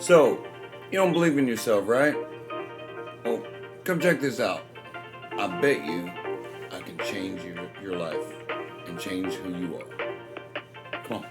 So, you don't believe in yourself, right? Well, come check this out. I bet you I can change your life and change who you are. Come on.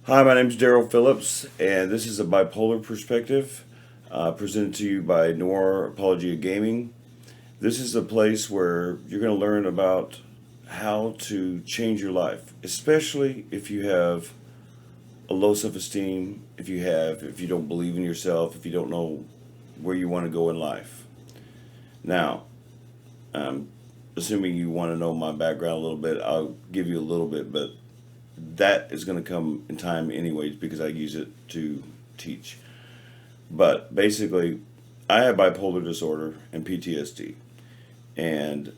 Hi, my name is Daryl Phillips, and this is a bipolar perspective presented to you by Noir Apologia Gaming. This is a place where you're going to learn about how to change your life, especially if you have a low self-esteem, if you don't believe in yourself, if you don't know where you want to go in life. Now, assuming you want to know my background a little bit, I'll give you a little bit, but that is going to come in time anyways because I use it to teach. But basically, I have bipolar disorder and PTSD, and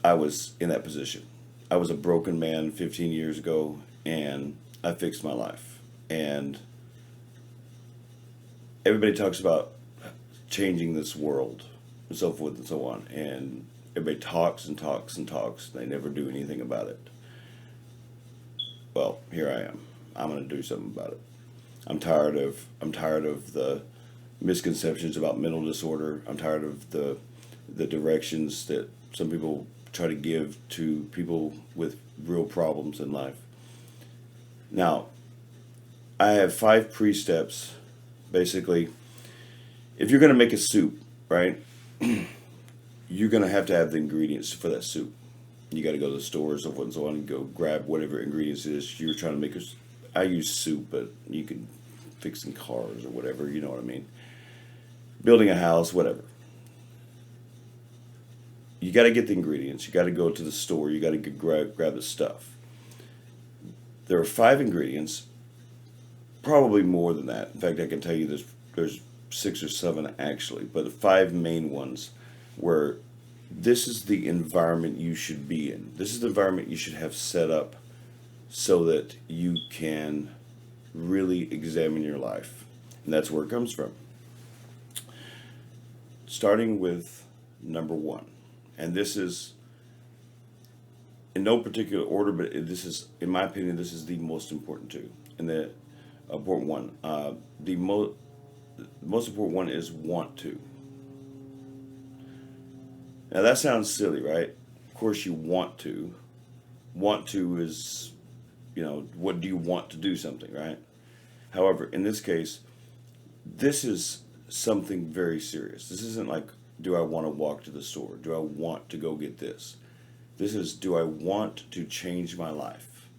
I was in that position. I was a broken man 15 years ago, and I fixed my life. And everybody talks about changing this world and so forth and so on, and everybody talks and talks and talks. They never do anything about it. Well, here I am. I'm going to do something about it. I'm tired of the misconceptions about mental disorder. I'm tired of the directions that some people try to give to people with real problems in life. Now, I have 5 pre-steps. Basically, if you're going to make a soup, right, you're going to have the ingredients for that soup. You got to go to the store, so forth and so on, and go grab whatever ingredients it is you're trying to make. I use soup, but you can fix some cars or whatever. You know what I mean? Building a house, whatever. You got to get the ingredients. You got to go to the store. You got to grab the stuff. There are 5 ingredients, probably more than that. In fact, I can tell you there's 6 or 7 actually, but the 5 main ones where this is the environment you should be in. This is the environment you should have set up so that you can really examine your life. And that's where it comes from. Starting with number 1. And this is in no particular order, but this is, in my opinion, this is the most important too. And the important one. The most important one is want to. Now that sounds silly, right? Of course you want to. Want to is, what do you want to do something, right? However, in this case, this is something very serious. This isn't like, do I want to walk to the store? Do I want to go get this? This is, do I want to change my life?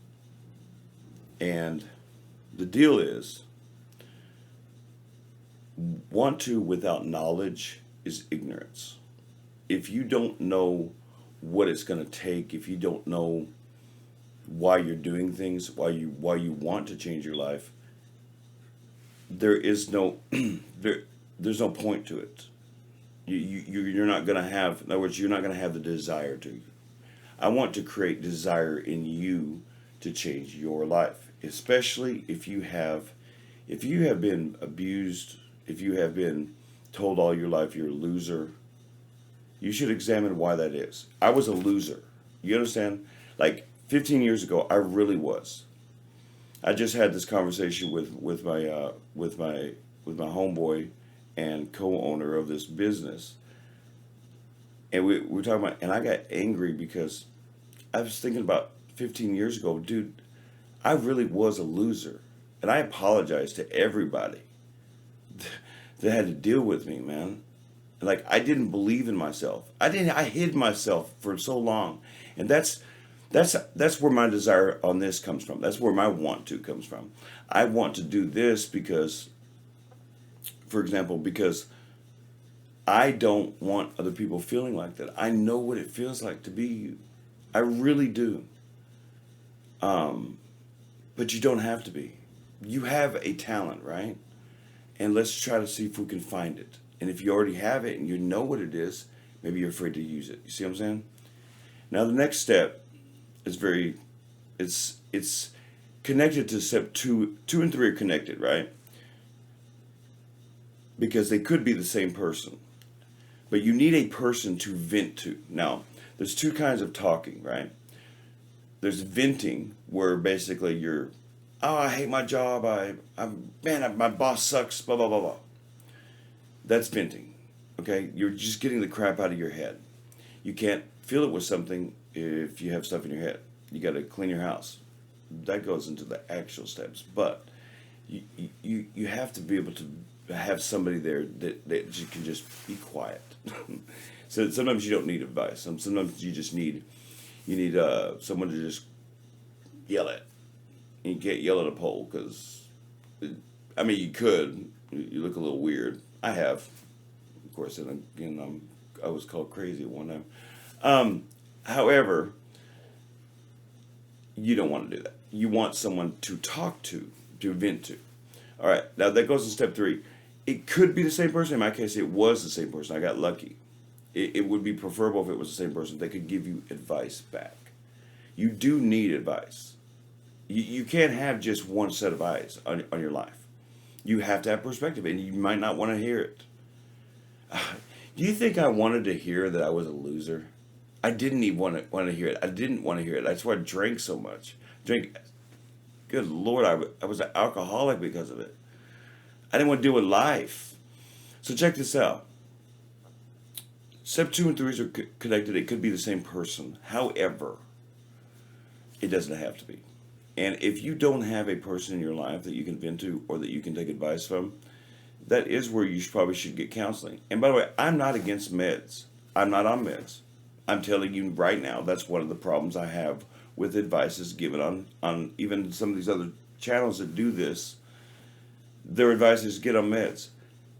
And the deal is, want to without knowledge is ignorance. If you don't know what it's going to take, if you don't know why you're doing things, why you want to change your life, there is no there's no point to it. You're not going to have, in other words, you're not going to have the desire to. I want to create desire in you to change your life, especially if you have been abused, if you have been told all your life you're a loser. You should examine why that is. I was a loser. You understand? Like 15 years ago, I really was. I just had this conversation with my homeboy and co-owner of this business, and we were talking about, and I got angry because I was thinking about 15 years ago, dude. I really was a loser, and I apologize to everybody that had to deal with me, man. Like, I didn't believe in myself. I hid myself for so long, and that's where my desire on this comes from. That's where my want to comes from. I want to do this because, for example, because I don't want other people feeling like that. I know what it feels like to be you. I really do. But you don't have to be. You have a talent, right? And let's try to see if we can find it. And if you already have it and you know what it is, Maybe you're afraid to use it. You see what I'm saying? Now the next step is it's connected to step two. Two and three are connected, right? Because they could be the same person. But you need a person to vent to. Now, there's two kinds of talking, right? There's venting, where basically you're, oh, I hate my job. My boss sucks. Blah blah blah blah. That's venting. Okay, you're just getting the crap out of your head. You can't fill it with something if you have stuff in your head. You got to clean your house. That goes into the actual steps, but you have to be able to have somebody there that you can just be quiet. So sometimes you don't need advice. Sometimes you just need someone to just yell at. And you can't yell at a pole because, I mean, you could. You look a little weird. I have, of course, and again, I was called crazy at one time. However, you don't want to do that. You want someone to talk to vent to. All right, now that goes to step three. It could be the same person. In my case, it was the same person. I got lucky. It would be preferable if it was the same person. They could give you advice back. You do need advice. You can't have just one set of eyes on your life. You have to have perspective, and you might not want to hear it. Do you think I wanted to hear that I was a loser? I didn't even want to hear it. I didn't want to hear it. That's why I drank so much. Good Lord, I was an alcoholic because of it. I didn't want to deal with life. So check this out. Step 2 and 3 are connected. It could be the same person. However, it doesn't have to be. And if you don't have a person in your life that you can vent to or that you can take advice from, that is where you probably should get counseling. And by the way, I'm not against meds. I'm not on meds. I'm telling you right now, that's one of the problems I have with advices given on even some of these other channels that do this. Their advice is get on meds.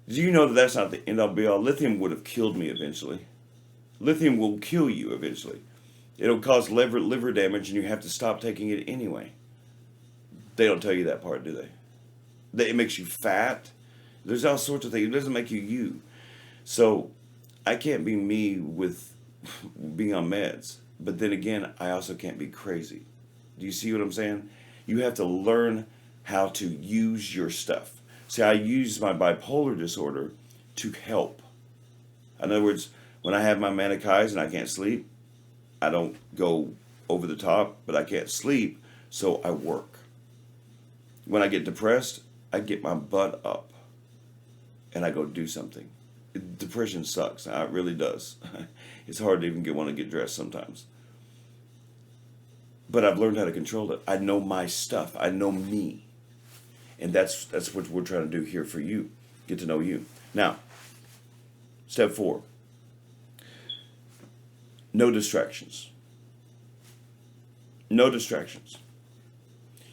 Do you know that that's not the end all be all? Lithium would have killed me eventually. Lithium will kill you eventually. It'll cause liver damage and you have to stop taking it anyway. They don't tell you that part, do they? It makes you fat. There's all sorts of things. It doesn't make you you. So I can't be me with being on meds. But then again, I also can't be crazy. Do you see what I'm saying? You have to learn how to use your stuff. See, I use my bipolar disorder to help. In other words, when I have my manic highs and I can't sleep, I don't go over the top, but I can't sleep, so I work. When I get depressed, I get my butt up and I go do something. Depression sucks. It really does. It's hard to even want to get dressed sometimes. But I've learned how to control it. I know my stuff. I know me. And that's what we're trying to do here for you. Get to know you. Now, step 4. No distractions. No distractions.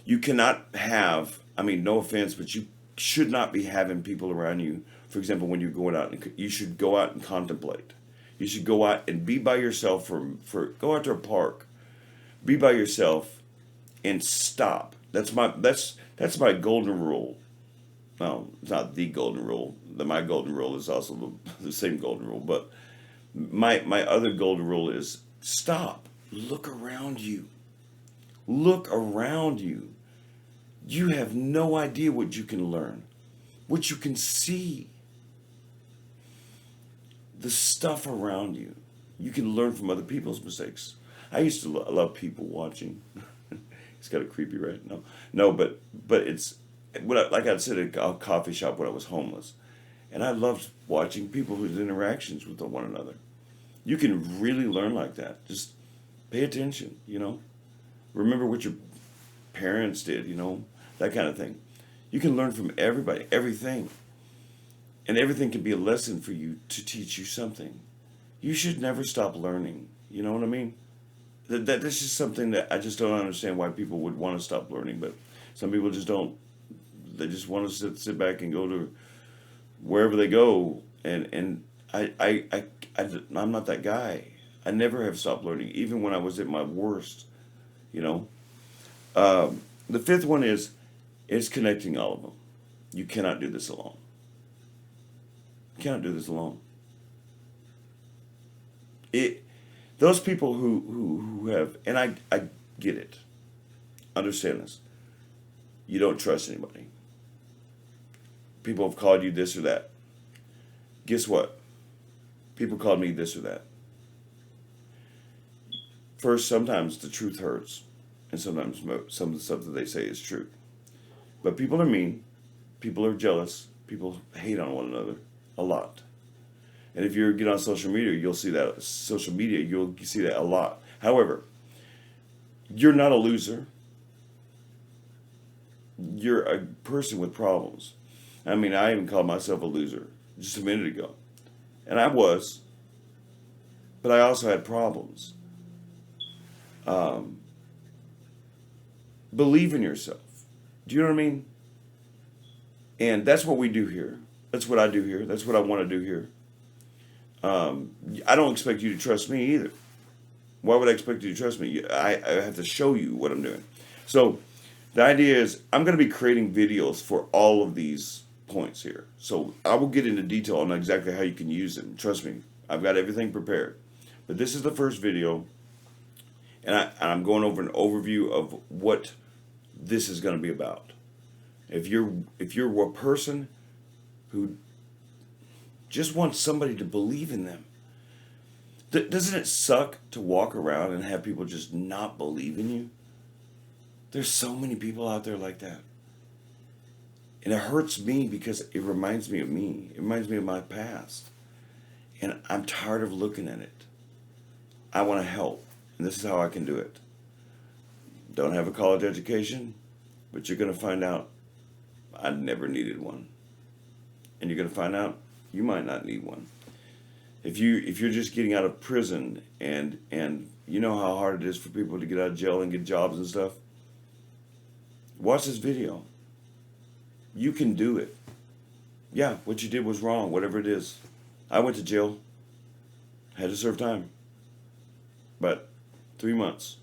You cannot have, no offense, but you should not be having people around you. For example, when you're going out, you should go out and contemplate. You should go out and be by yourself go out to a park. Be by yourself and stop. That's my golden rule. Well, it's not the golden rule. My golden rule is also the same golden rule. But my other golden rule is stop. Look around you. Look around you. You have no idea what you can learn, what you can see. The stuff around you. You can learn from other people's mistakes. I used to love people watching. It's kind of creepy, right? No, but it's like I said at a coffee shop when I was homeless, and I loved watching people's interactions with one another. You can really learn like that. Just pay attention. Remember what your parents did. That kind of thing. You can learn from everybody, everything, and everything can be a lesson for you to teach you something. You should never stop learning. You know what I mean? That's just something that I just don't understand why people would want to stop learning, but some people just don't. They just want to sit back and go to wherever they go, and I'm not that guy. I never have stopped learning, even when I was at my worst. The 5th one is connecting all of them. You cannot do this alone. You cannot do this alone. It those people who have, and I get it. Understand this. You don't trust anybody. People have called you this or that. Guess what? People called me this or that. First, sometimes the truth hurts, and sometimes some of the stuff that they say is true. But people are mean. People are jealous. People hate on one another a lot. And if you get on social media, you'll see that. Social media, you'll see that a lot. However, you're not a loser. You're a person with problems. I mean, I even called myself a loser just a minute ago. And I was. But I also had problems. Believe in yourself. Do you know what I mean? And that's what we do here. That's what I do here. That's what I want to do here. I don't expect you to trust me either. Why would I expect you to trust me? I have to show you what I'm doing. So the idea is I'm going to be creating videos for all of these points here. So I will get into detail on exactly how you can use them. Trust me, I've got everything prepared. But this is the first video, and I'm going over an overview of what this is going to be about. If you're a person who just wants somebody to believe in them, doesn't it suck to walk around and have people just not believe in you? There's so many people out there like that. And it hurts me because it reminds me of me. It reminds me of my past. And I'm tired of looking at it. I want to help. And this is how I can do it. Don't have a college education, but you're going to find out I never needed one. And you're going to find out you might not need one. If you're just getting out of prison and you know how hard it is for people to get out of jail and get jobs and stuff, watch this video. You can do it. Yeah, what you did was wrong, whatever it is. I went to jail. Had to serve time. But 3 months.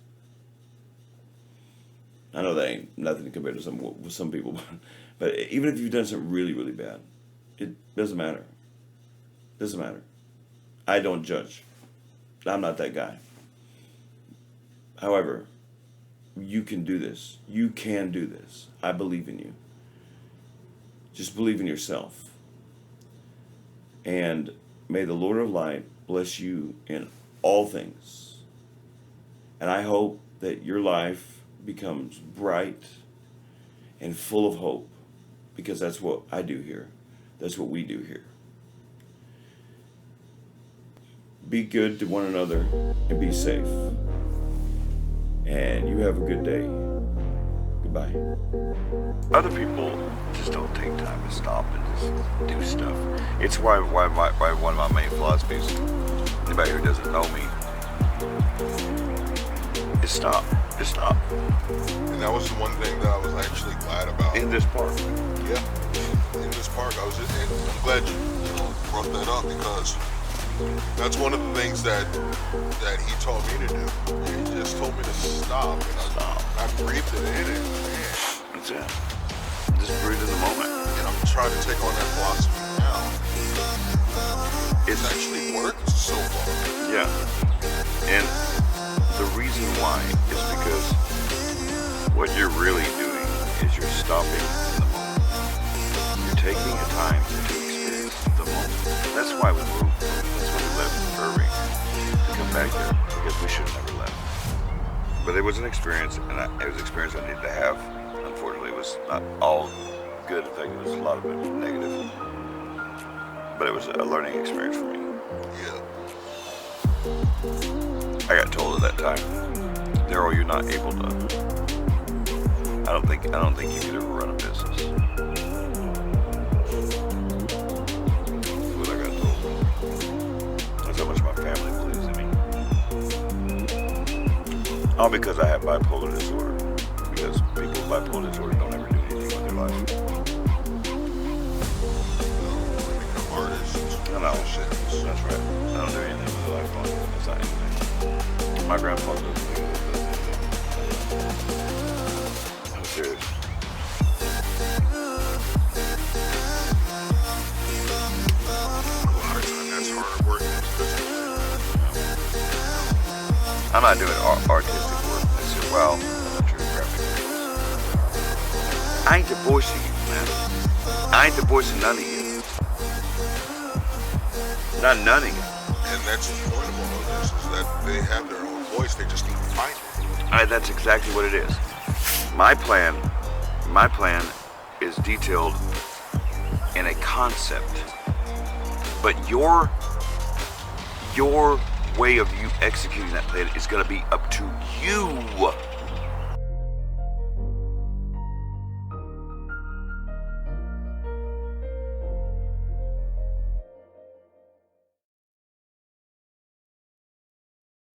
I know that ain't nothing compared to some people, but even if you've done something really, really bad, it doesn't matter. Doesn't matter. I don't judge. I'm not that guy. However, you can do this. You can do this. I believe in you. Just believe in yourself. And may the Lord of Light bless you in all things. And I hope that your life becomes bright and full of hope, because that's what I do here. That's what we do here. Be good to one another and be safe. And you have a good day. Goodbye. Other people just don't take time to stop and just do stuff. It's why one of my main philosophies, anybody who doesn't know me, is stop. Just stop. And that was the one thing that I was actually glad about. In this park. Yeah. In this park, I was just, and I'm glad you brought that up, because that's one of the things that he taught me to do. He just told me to stop. And I breathed it in, and man, That's it. Just breathe in the moment. and I'm trying to take on that philosophy now. It's actually worked so far. Yeah. And the reason why is because what you're really doing is you're stopping in the moment. You're taking your time to experience the moment. That's why we moved. That's why we left Irving to come back there, because we should have never left. But it was an experience, and it was an experience I needed to have. Unfortunately, it was not all good. In fact, it was a lot of it negative. But it was a learning experience for me. Yeah. I got told at that time, Daryl, you're not able to. I don't think you could ever run a business. That's what I got told. That's how much my family believes in me. All because I have bipolar disorder. Because people with bipolar disorder don't ever do anything with their life. Become artists. No. That's right. I don't do anything with their life. It's not anything. My grandpa doesn't do anything. I'm serious. A lot of time that's hard work. I'm not doing artistic work. I said, well, I'm not doing graphic design. I ain't the voice of you, man. I ain't the voice of none of you. Not none of you. And that's the point of all of this, is that they have their own voice, they just need to find it. That's exactly what it is. My plan is detailed in a concept, but your way of you executing that plan is going to be up to